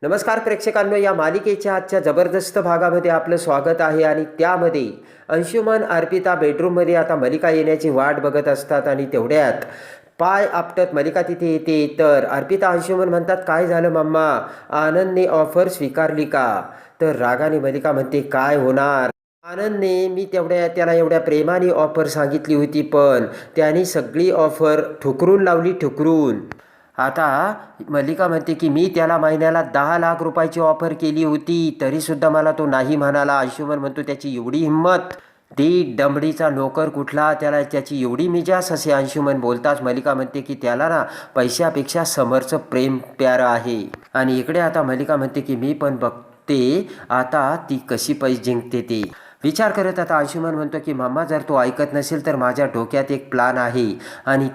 नमस्कार प्रेक्षकांनो, या मालिकेच्या आजच्या जबरदस्त भागामध्ये आपलं स्वागत आहे. आणि त्यामध्ये अंशुमन अर्पिता बेडरूममध्ये आता मलिका येण्याची वाट बघत असतात आणि तेवढ्यात पाय आपटत मलिका तिथे येते. तर अर्पिता अंशुमन म्हणतात, काय झालं मम्मा, आनंदने ऑफर स्वीकारली का? तर रागाने मलिका म्हणते, काय होणार आनंदने, मी त्याला एवढ्या प्रेमाने ऑफर सांगितली होती, पण त्याने सगळी ऑफर ठुकरून लावली, ठुकरून. आता मल्लिका म्हणते की मी त्याला महिन्याला 10 लाख रुपयाची ऑफर केली होती, तरीसुद्धा मला तो नाही म्हणाला. अंशुमन म्हणतो, त्याची एवढी हिंमत, ती डंबडीचा नोकर कुठला, त्याला त्याची एवढी मिजास, असे अंशुमन बोलताच मल्लिका म्हणते की त्याला ना पैशापेक्षा समरचं प्रेम प्यारं आहे. आणि इकडे आता मल्लिका म्हणते की मी पण बघते आता ती कशी पैसे जिंकते ते. विचार करत आता अंशुमन म्हणतो की मम्मा, जर तो ऐकत नसेल तर माझ्या डोक्यात एक प्लान आहे, आणि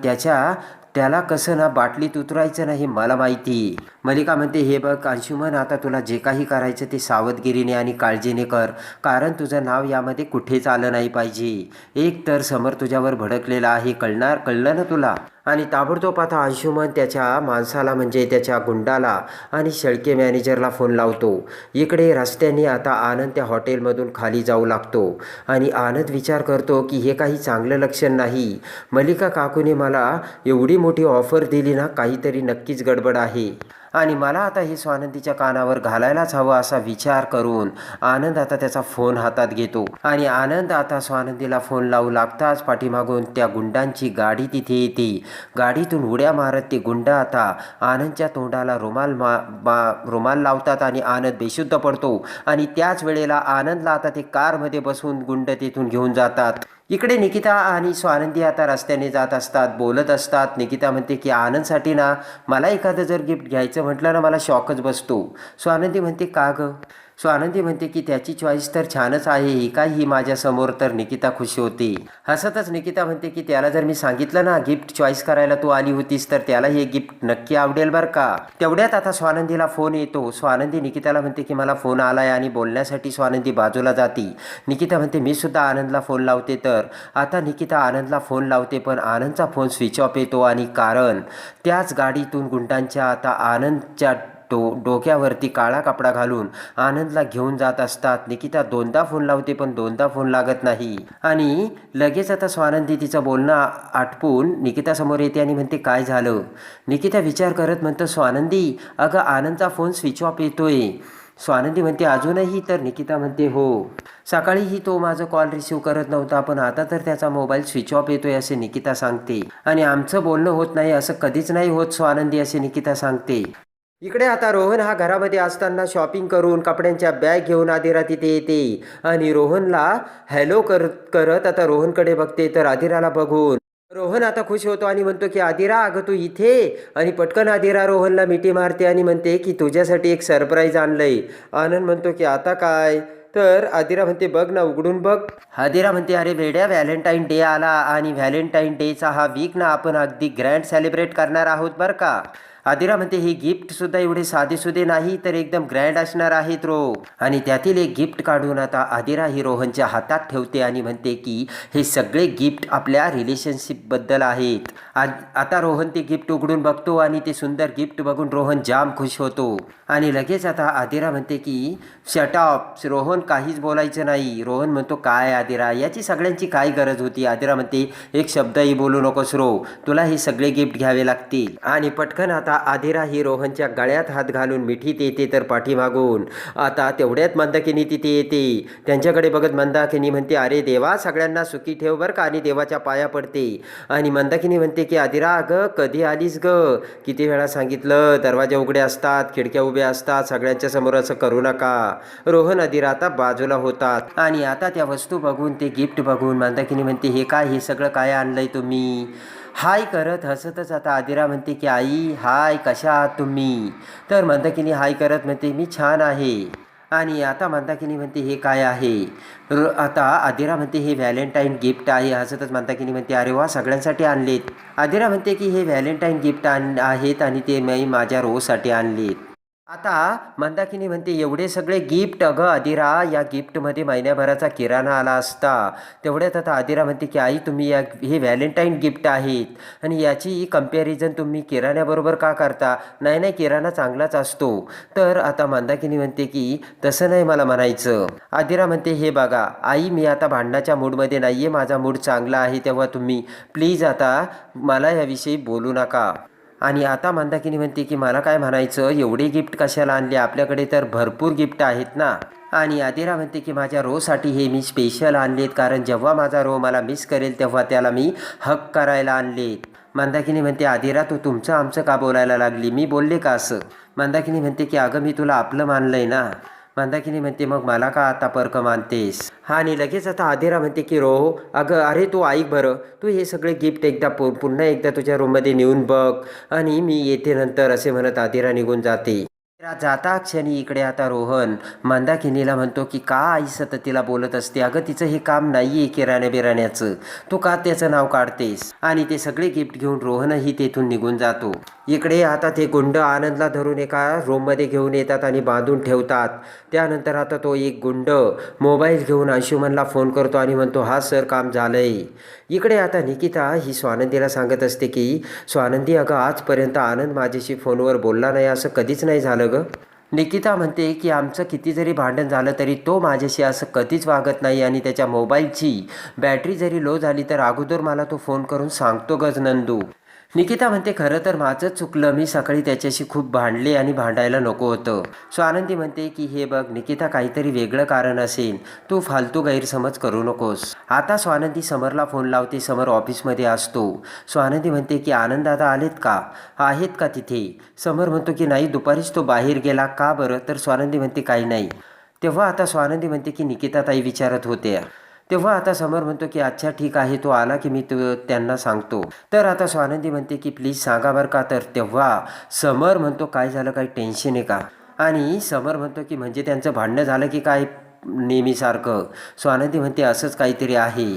त्याला कसं ना बाटलीत उतरायचं नाही, मला माहिती. मल्लिका म्हणते, हे बघ अंशुमन, आता तुला जे काही करायचं ते सावधगिरीने आणि काळजीने कर, कारण तुझं नाव यामध्ये कुठेच आलं नाही पाहिजे. एक तर समर तुझ्यावर भडकलेला आहे, कळलं ना तुला? आणि ताबडतोब आता अंशुमन त्याच्या माणसाला, म्हणजे त्याच्या गुंडाला आणि शेळके मॅनेजरला फोन लावतो. इकडे रस्त्याने आता आनंद त्या हॉटेलमधून खाली जाऊ लागतो आणि आनंद विचार करतो की हे काही चांगलं लक्षण नाही. मल्लिका काकूने मला एवढी मोठी ऑफर दिली ना, काहीतरी नक्कीच गडबड आहे आणि मला आता हे स्वानंदीच्या कानावर घालायलाच हवं, असा विचार करून आनंद आता त्याचा फोन हातात घेतो. आणि आनंद आता स्वानंदीला फोन लावू लागताच पाठीमागून त्या गुंडांची गाडी तिथे येते. गाडीतून उड्या मारत ते गुंड आता आनंदच्या तोंडाला रुमाल लावतात आणि आनंद बेशुद्ध पडतो. आणि त्याच वेळेला आनंदला आता ते कारमध्ये बसवून गुंड तिथून घेऊन जातात. इकडे निकिता आणि स्वानंदी आता रस्त्याने जात असतात, बोलत असतात. निकिता म्हणते की आनंदसाठी ना मला एखादं जर गिफ्ट घ्यायचं म्हटलं ना, मला शॉकच बसतो. स्वानंदी म्हणते, का गं? स्वानंदी म्हणते की त्याची चॉईस तर छानच आहे, ही काय ही माझ्यासमोर. तर निकिता खुशी होते. हसतच निकिता म्हणते की त्याला जर मी सांगितलं ना गिफ्ट चॉईस करायला तू आली होतीस, तर त्याला हे गिफ्ट नक्की आवडेल बरं का. तेवढ्यात आता स्वानंदीला फोन येतो. स्वानंदी निकिताला म्हणते की मला फोन आलाय, आणि बोलण्यासाठी स्वानंदी बाजूला जाते. निकिता म्हणते, मी सुद्धा आनंदला फोन लावते. तर आता निकिता आनंदला फोन लावते, पण आनंदचा फोन स्विच ऑफ येतो. आणि कारण त्याच गाडीतून गुंडांच्या आता आनंदच्या डोक्यावरती काळा कपडा घालून आनंदला घेऊन जात असतात. निकिता दोनदा फोन लावते, पण दोनदा फोन लागत नाही. आणि लगेच आता स्वानंदी तिचं बोलणं आटपून निकितासमोर येते आणि म्हणते, काय झालं? निकिता विचार करत म्हणतं, स्वानंदी, अगं आनंदचा फोन स्विच ऑफ येतोय. स्वानंदी म्हणते, अजूनही? तर निकिता म्हणते, हो, सकाळीही तो माझं कॉल रिसीव करत नव्हता, पण आता तर त्याचा मोबाईल स्विच ऑफ येतोय, असे निकिता सांगते. आणि आमचं बोलणं होत नाही, असं कधीच नाही होत स्वानंदी, असे निकिता सांगते. इकडे आता रोहन हा घरामध्ये असताना शॉपिंग करून कपड्यांच्या बॅग घेऊन आदिरा तिथे येते. आणि रोहनला हॅलो करत आता रोहनकडे बघते. तर आदिराला बघून रोहन आता खुश होतो आणि म्हणतो की आदिरा, अगं तू इथे? आणि पटकन आदिरा रोहनला मिठी मारते आणि म्हणते की तुझ्यासाठी एक सरप्राईज आणलंय. आनंद म्हणतो की आता काय? तर आदिरा म्हणते, बघ ना, उघडून बघ. आदिरा म्हणते, अरे वेड्या, व्हॅलेंटाईन डे आला, आणि व्हॅलेंटाईन डेचा हा वीक ना आपण अगदी ग्रँड सेलिब्रेट करणार आहोत बरं का. आदिरा म्हणते, हे गिफ्ट सुद्धा एवढे साधेसुधे नाही, तर एकदम ग्रँड असणार आहेत रो. आणि त्यातील एक गिफ्ट काढून आता आदिरा ही रोहनच्या हातात ठेवते आणि म्हणते की हे सगळे गिफ्ट आपल्या रिलेशनशिपबद्दल आहेत. आता रोहन ते गिफ्ट उघडून बघतो, आणि ते सुंदर गिफ्ट बघून रोहन जाम खुश होतो. आणि लगेच आता आदिरा म्हणते की शट ऑफ रोहन, काहीच बोलायचं नाही. रोहन म्हणतो, काय आदिरा, याची सगळ्यांची काय गरज होती? आदिरा म्हणते, एक शब्दही बोलू नकोस रो, तुला हे सगळे गिफ्ट घ्यावे लागतील. आणि पटकन आता आदिरा ही रोहनच्या गळ्यात हात घालून मिठीत येते. तर पाठीमागून आता तेवढ्यात मंदाकिनी तिथे येते. त्यांच्याकडे बघत मंदाकिनी म्हणते, अरे देवा, सगळ्यांना सुखी ठेव बरं का, आणि देवाच्या पाया पडते. आणि मंदाकिनी म्हणते की आदिरा, अगं कधी आलीस ग? किती वेळा सांगितलं, दरवाजे उघडे असतात, खिडक्या उभ्या असतात, सगळ्यांच्या समोर असं करू नका. रोहन आदिरा आता बाजूला होतात. आणि आता त्या वस्तू बघून, ते गिफ्ट बघून मंदाकिनी म्हणते, हे काय, हे सगळं काय आणलंय तुम्ही? हाय करत हसतच आता आदिरा म्हणते की आई, हाय, कशा आहात तुम्ही? तर मंदाकिनी हाय करत म्हणते, मी छान आहे. आणि आता मंदाकिनी म्हणते, हे काय आहे? आता आदिरा म्हणते, हे व्हॅलेंटाईन गिफ्ट आहे. हसतच मंदाकिनी म्हणते, अरे वा, सगळ्यांसाठी आणलेत? आदिरा म्हणते की हे व्हॅलेंटाईन गिफ्ट आहेत, आणि ते मी माझ्या रोसाठी आणलेत. आता मंदाकिनी म्हणते एवढे सगळे गिफ्ट, अगं आदिरा या गिफ्टमध्ये महिन्याभराचा किराणा आला असता. तेवढ्यात आता आदिरा म्हणते की आई तुम्ही हे व्हॅलेंटाईन गिफ्ट आहेत आणि याची कंपॅरिझन तुम्ही किराण्याबरोबर का करता? नाही नाही, किराणा चांगलाच असतो. तर आता मंदाकिनी म्हणते की तसं नाही मला म्हणायचं. आदिरा म्हणते हे बघा आई, मी आता भांडणाच्या मूडमध्ये नाही आहे, माझा मूड चांगला आहे, तेव्हा तुम्ही प्लीज आता मला याविषयी बोलू नका. आणि आता मंदाकिनी म्हणते की मला काय म्हणायचं, एवढे गिफ्ट कशाला आणले, आपल्याकडे तर भरपूर गिफ्ट आहेत ना. आणि आदिरा म्हणते की माझ्या रोसाठी हे मी स्पेशल आणलेत, कारण जेव्हा माझा रो मला मिस करेल तेव्हा त्याला मी हक करायला आणलेत. मंदाकिनी म्हणते आदिरा तू तुमचं आमचं का बोलायला लागली, मी बोलले का असं? मंदाकिनी म्हणते की अगं मी तुला आपलं मानलंय ना. मंदाकिनी म्हणते मग मला का आता परक मानतेस? हा, आणि लगेच आता आदिरा म्हणते की रोह अगं अरे तू ऐक बरं, तू हे सगळे गिफ्ट एकदा पुन्हा एकदा तुझ्या रूममध्ये नेऊन बघ आणि मी येते नंतर, असे म्हणत आदिरा निघून जाते. जाता क्षणी इकडे आता रोहन मंदाकिनीला म्हणतो की का आई सतत तिला बोलत असते, अगं तिचं हे काम नाही आहे किराण्या बिराण्याचं, तू का त्याचं नाव काढतेस? आणि ते सगळे गिफ्ट घेऊन रोहनही तेथून निघून जातो. इकडे आता ते गुंड आनंदला धरून एका रूममध्ये घेऊन येतात आणि बांधून ठेवतात. त्यानंतर आता तो एक गुंड मोबाईल घेऊन अंशुमनला फोन करतो आणि म्हणतो हा सर काम झालंय. इकडे आता निकिता ही स्वानंदीला सांगत असते की स्वानंदी अगं आजपर्यंत आनंद माझ्याशी फोनवर बोलला नाही, असं कधीच नाही झालं ग. निकिता म्हणते की आमचं किती जरी भांडण झालं तरी तो माझ्याशी असं कधीच वागत नाही आणि त्याच्या मोबाईलची बॅटरी जरी लो झाली तर अगोदर मला तो फोन करून सांगतो गज नंदू. निकिता म्हणते खरं तर माझंच चुकलं, मी सकाळी त्याच्याशी खूप भांडले आणि भांडायला नको होतं. स्वानंदी म्हणते की हे बघ निकिता, काहीतरी वेगळं कारण असेल, तू फालतू गैरसमज करू नकोस. आता स्वानंदी समरला फोन लावते. समर ऑफिसमध्ये असतो. स्वानंदी म्हणते की आनंद दादा आलेत का, आहेत का तिथे? समर म्हणतो की नाही, दुपारीच तो बाहेर गेला. का बरं? तर स्वानंदी म्हणते काही नाही. तेव्हा आता स्वानंदी म्हणते की निकिता ताई विचारत होत्या. तेव्हा आता समर म्हणतो की अच्छा ठीक आहे, तो आला की मी त्यांना सांगतो. तर आता स्वानंदी म्हणते की प्लीज सांगा बरं का. तर तेव्हा समर म्हणतो काय झालं, काही टेन्शन आहे का? आणि समर म्हणतो की म्हणजे त्यांचं भांडणं झालं की काय नेहमीसारखं? स्वानंदी म्हणते असंच काहीतरी आहे.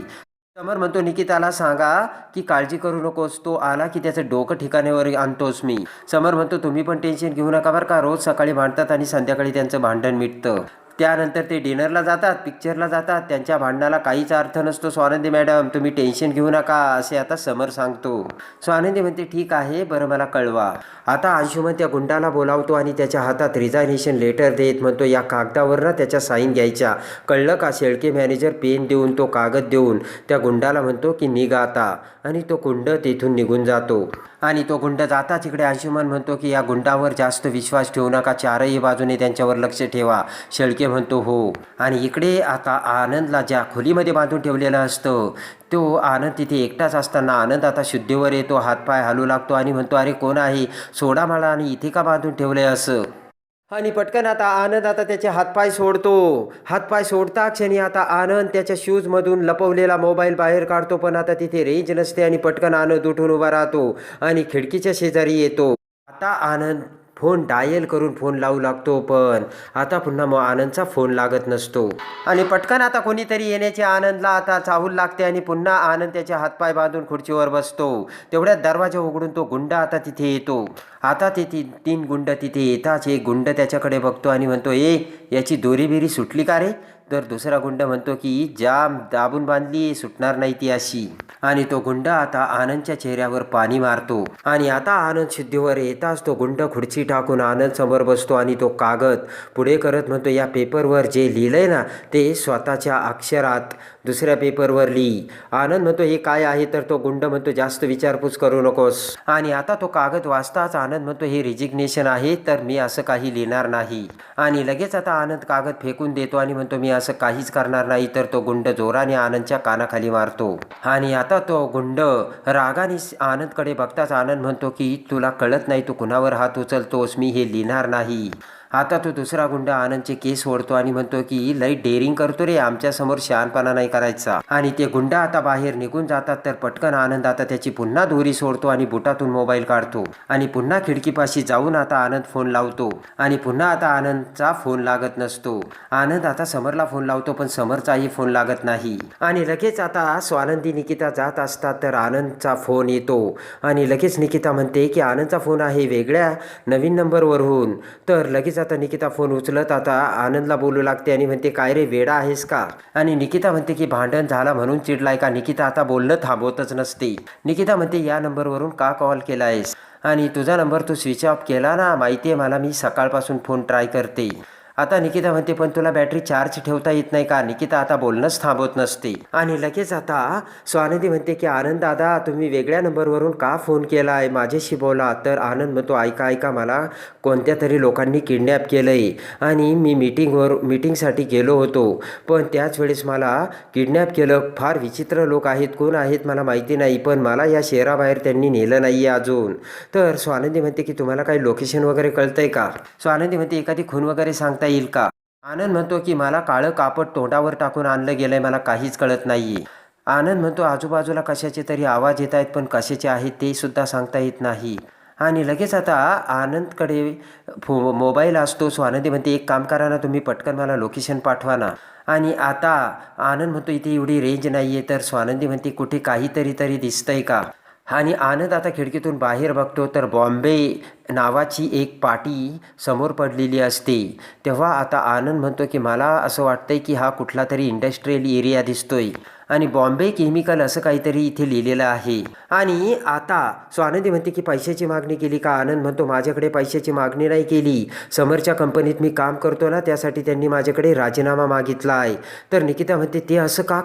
समर म्हणतो निकिताला सांगा की काळजी करू नकोस, तो आला की त्याचं डोकं ठिकाण्यावर आणतोस मी. समर म्हणतो तुम्ही पण टेन्शन घेऊ नका बरं का, रोज सकाळी भांडतात आणि संध्याकाळी त्यांचं भांडण मिटतं. त्यानंतर ते डिनरला जातात, पिक्चरला जातात, त्यांच्या भांडणाला काहीच अर्थ नसतो. स्वानंदी मॅडम तुम्ही टेन्शन घेऊ नका, असे आता समर सांगतो. स्वानंदी म्हणते ठीक आहे, बरं मला कळवा. आता अंशुमन त्या गुंडाला बोलावतो आणि त्याच्या हातात रिझायनेशन लेटर देत म्हणतो या कागदावर ना त्याच्या साईन घ्यायच्या, कळलं का? शेळके मॅनेजर पेन देऊन तो कागद देऊन त्या गुंडाला म्हणतो की निघा आता, आणि तो गुंड तेथून निघून जातो. आणि तो गुंड जाताच इकडे अंशुमन म्हणतो की या गुंडावर जास्त विश्वास ठेवू नका, चारही बाजूने त्यांच्यावर लक्ष ठेवा. शेळके म्हणतो हो. आणि इकडे आता आनंदला ज्या खोलीमध्ये बांधून ठेवलेलं असतं, तो आनंद तिथे एकटाच असताना आनंद आता शुद्धीवर येतो, हातपाय हलू लागतो आणि म्हणतो अरे कोण आहे, सोडा मला, आणि इथे का बांधून ठेवलंय असं? आणि पटकन आता आनंद आता त्याचे हातपाय सोडतो. हातपाय सोडता क्षणी आता आनंद त्याच्या शूजमधून लपवलेला मोबाईल बाहेर काढतो, पण आता तिथे रेंज नसते आणि पटकन आनंद उठून उभा राहतो आणि खिडकीच्या शेजारी येतो. आता आनंद फोन डायल करून फोन लावू लागतो, पण आता पुन्हा मग आनंदचा फोन लागत नसतो. आणि पटकन आता कोणीतरी येण्याची आनंदला आता चाहूल लागते आणि पुन्हा आनंद त्याचे हातपाय बांधून खुर्चीवर बसतो. तेवढ्यात दरवाजा उघडून तो गुंड आता तिथे येतो. आता ते तीन गुंड तिथे येताच एक गुंड त्याच्याकडे बघतो आणि म्हणतो याची दोरी बिरी सुटली का रे? तर दुसरा गुंड म्हणतो की जाम दाबून बांधली, सुटणार नाही ती अशी. आणि तो गुंड आता आनंदच्या चेहऱ्यावर पाणी मारतो. आणि आता आनंद शुद्धीवर येताच तो गुंड खुर्ची टाकून आनंद समोर बसतो आणि तो कागद पुढे करत म्हणतो या पेपरवर जे लिहिलंय ना ते स्वतःच्या अक्षरात दुसऱ्या पेपरवर लिही. आनंद म्हणतो हे काय आहे? तर तो गुंड म्हणतो जास्त विचारपूस करू नकोस. आणि आता तो कागद वाचताच आनंद म्हणतो हे रिजिग्नेशन आहे, तर मी असं काही लिहिणार नाही. आणि लगेच आता आनंद कागद फेकून देतो आणि म्हणतो मी असं काहीच करणार नाही. तर तो गुंड जोराने आनंदच्या कानाखाली मारतो. आणि आता तो गुंड रागाने आनंदकडे बघताच आनंद म्हणतो की तुला कळत नाही, तू कुणावर हात उचलतोस, मी हे लिहिणार नाही. आता तो दुसरा गुंड आनंदचे केस ओढतो आणि म्हणतो की लई डेअरिंग करतो रे, आमच्यासमोर शहाणपणा नाही करायचा. आणि ते गुंड आता बाहेर निघून जातात. तर पटकन आनंद आता त्याची पुन्हा दोरी सोडतो आणि बुटातून मोबाईल काढतो आणि पुन्हा खिडकीपाशी जाऊन आता आनंद फोन लावतो आणि पुन्हा आता आनंदचा फोन लागत नसतो. आनंद आता समरला फोन लावतो पण समरचाही फोन लागत नाही. आणि लगेच आता स्वानंदी निकिता जात असतात. तर आनंदचा फोन येतो आणि लगेच निकिता म्हणते की आनंदचा फोन आहे वेगळ्या नवीन नंबरवरून. तर लगेच आता निकिता फोन उचलत आता आनंदला बोलू लागते आणि म्हणते काय रे वेडा आहेस का. आणि निकिता म्हणते की भांडण झाला म्हणून चिडलाय का. निकिता आता बोलणं थांबवतच नसते. निकिता म्हणते या नंबरवरून का कॉल केलायस आणि तुझा नंबर तू स्विच ऑफ केला ना, माहिती आहे मला, मी सकाळपासून फोन ट्राय करते. आता निकिता म्हणते पण तुला बॅटरी चार्ज ठेवता येत नाही का. निकिता आता बोलणंच थांबवत नसते. आणि लगेच आता स्वानंदी म्हणते की आनंद दादा तुम्ही वेगळ्या नंबरवरून का फोन केला आहे, माझ्याशी बोला. तर आनंद म्हणतो ऐका मला कोणत्या तरी लोकांनी किडनॅप केलं आहे आणि मी मीटिंगसाठी गेलो होतो पण त्याच वेळेस मला किडनॅप केलं. फार विचित्र लोक आहेत, कोण आहेत मला माहिती नाही, पण मला या शहराबाहेर त्यांनी नेलं नाही आहे अजून. तर स्वानंदी म्हणते की तुम्हाला काही लोकेशन वगैरे कळतंय का. स्वानंदी म्हणते एखादी खून वगैरे सांगता येईल का. आनंद म्हणतो की मला काळं कापड तोंडावर टाकून आणलं गेलंय, मला काहीच कळत नाहीये. आनंद म्हणतो आजूबाजूला कशाचे तरी आवाज येत आहेत पण कशाचे आहेत ते सुद्धा सांगता येत नाही. आणि लगेच आता आनंदकडे मोबाईल असतो. स्वानंदी म्हणते एक काम करा ना तुम्ही पटकन मला लोकेशन पाठवा ना. आणि आता आनंद म्हणतो इथे एवढी रेंज नाही आहे. तर स्वानंदी म्हणते कुठे काहीतरी दिसतंय का. आणि आनंद आता खिडकीतून बाहेर बघतो तर बॉम्बे नावाची एक पाटी समोर पडलेली असते. तेव्हा आता आनंद म्हणतो की मला असं वाटतंय की हा कुठला तरी इंडस्ट्रियल एरिया दिसतोय आणि बॉम्बे केमिकल असं काहीतरी इथे लिहिलेलं आहे. आणि आता स्वानंदी म्हणते की पैशाची मागणी केली का. आनंद म्हणतो माझ्याकडे पैशाची मागणी नाही केली, समोरच्या कंपनीत मी काम करतो ना त्यासाठी त्यांनी माझ्याकडे राजीनामा मागितला आहे. तर निकिता म्हणते ते असं का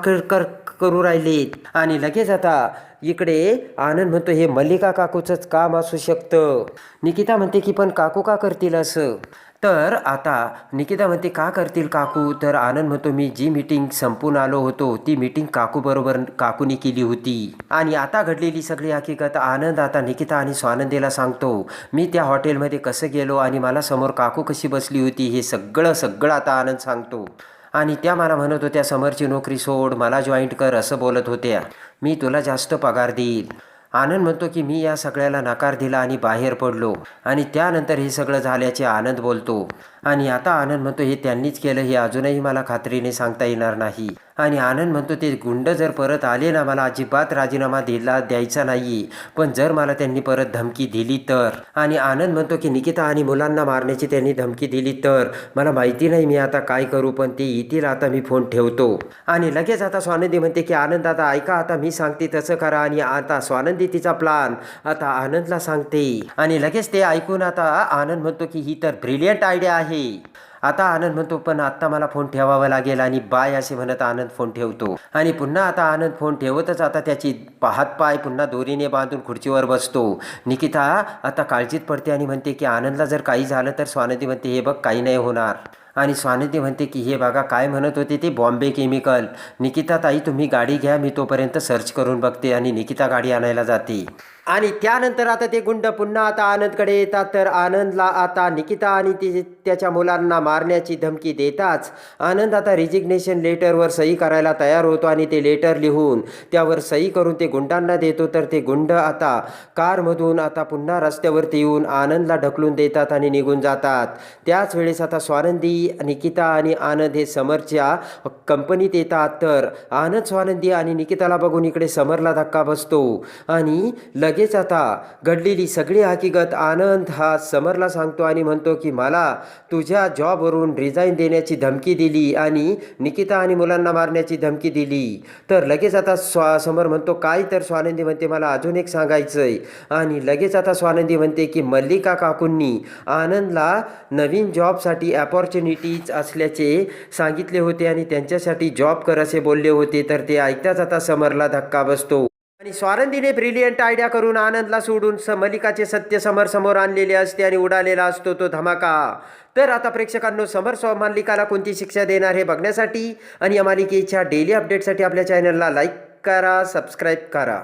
करू राहिलेत. आणि लगेच आता इकडे आनंद म्हणतो हे मल्लिका काकूचंच काम असू शकतं. निकिता म्हणते की पण काकू का करतील असं. तर आता निकिता म्हणते का करतील काकू. तर आनंद म्हणतो मी जी मीटिंग संपून आलो होतो ती मीटिंग काकूबरोबर काकूनी केली होती. आणि आता घडलेली सगळी हकीकत आनंद आता निकिता आणि स्वानंदीला सांगतो. मी त्या हॉटेलमध्ये कसं गेलो आणि मला समोर काकू कशी बसली होती हे सगळं आता आनंद सांगतो. आणि त्या मला म्हणत होत्या समरची नोकरी सोड, मला जॉईंट कर असं बोलत होत्या, मी तुला जास्त पगार देईल. आनंद म्हणतो की मी या सगळ्याला नकार दिला आणि बाहेर पडलो. आणि त्यानंतर हे सगळं झाल्याचे आनंद बोलतो. आणि आता आनंद म्हणतो हे त्यांनीच केलं हे अजूनही मला खात्रीने सांगता येणार नाही. आणि आनंद म्हणतो ते गुंड जर परत आले ना मला अजिबात राजीनामा द्यायचा नाही, पण जर मला त्यांनी परत धमकी दिली तर. आणि आनंद म्हणतो की निकिता आणि मुलांना मारण्याची त्यांनी धमकी दिली तर मला माहिती नाही मी आता काय करू, पण ते येतील आता मी फोन ठेवतो. आणि लगेच आता स्वानंदी म्हणते की आनंद आता ऐका, आता मी सांगते तसं करा. आणि आता स्वानंदी तिचा प्लान आता आनंदला सांगते. आणि लगेच ते ऐकून आता आनंद म्हणतो की ही तर ब्रिलियंट आयडिया आहे. आता आनंद म्हणतो पण आत्ता मला फोन ठेवावा लागेल आणि बाय असे म्हणत आनंद फोन ठेवतो. आणि पुन्हा आता आनंद फोन ठेवतच आता त्याची हातपाय पुन्हा दोरीने बांधून खुर्चीवर बसतो. निकिता आता काळजीत पडते आणि म्हणते की आनंदला जर काही झालं तर. स्वानंदी म्हणते हे बघ काही नाही होणार. आणि स्वानंदी म्हणते की हे बघा काय म्हणत होते ते बॉम्बे केमिकल. निकिता ताई तुम्ही गाडी घ्या, मी तोपर्यंत सर्च करून बघते. आणि निकिता गाडी आणायला जाते. आणि त्यानंतर आता ते गुंड पुन्हा आता आनंदकडे येतात. तर आनंदला आता निकिता आणि त्याच्या मुलांना मारण्याची धमकी देताच आनंद आता रिजिग्नेशन लेटरवर सही करायला तयार होतो. आणि ते लेटर लिहून त्यावर सही करून ते गुंडांना देतो. तर ते गुंड आता कारमधून आता पुन्हा रस्त्यावरती येऊन आनंदला ढकलून देतात आणि निघून जातात. त्याच वेळेस आता स्वानंदी, निकिता आणि आनंद हे समरच्या कंपनीत येतात. तर आनंद स्वानंदी आणि निकिताला बघून इकडे समरला धक्का बसतो. आणि लगेच आता घडलेली सगळी हकीकत आनंद हा समरला सांगतो आणि म्हणतो की मला तुझ्या जॉबवरून रिझाईन देण्याची धमकी दिली आणि निकिता आणि मुलांना मारण्याची धमकी दिली. तर लगेच आता समर म्हणतो काय. तर स्वानंदी म्हणते मला अजून एक सांगायचंय. आणि लगेच आता स्वानंदी म्हणते की मल्लिका काकूंनी आनंदला नवीन जॉबसाठी अपॉर्च्युनिटीज असल्याचे सांगितले होते आणि त्यांच्यासाठी जॉब कर असे बोलले होते. तर ते ऐकताच आता समरला धक्का बसतो. आणि स्वानंदीने ब्रिलियंट आयडिया करून आनंदला सोडून मल्लिकाचे सत्य समोर आणलेले असते आणि उडालेला असतो तो धमाका. तर आता प्रेक्षकांनो समर मल्लिकाला कोणती शिक्षा देणार हे बघण्यासाठी आणि या मालिकेच्या डेली अपडेटसाठी आपल्या चॅनलला लाईक करा, सबस्क्राईब करा.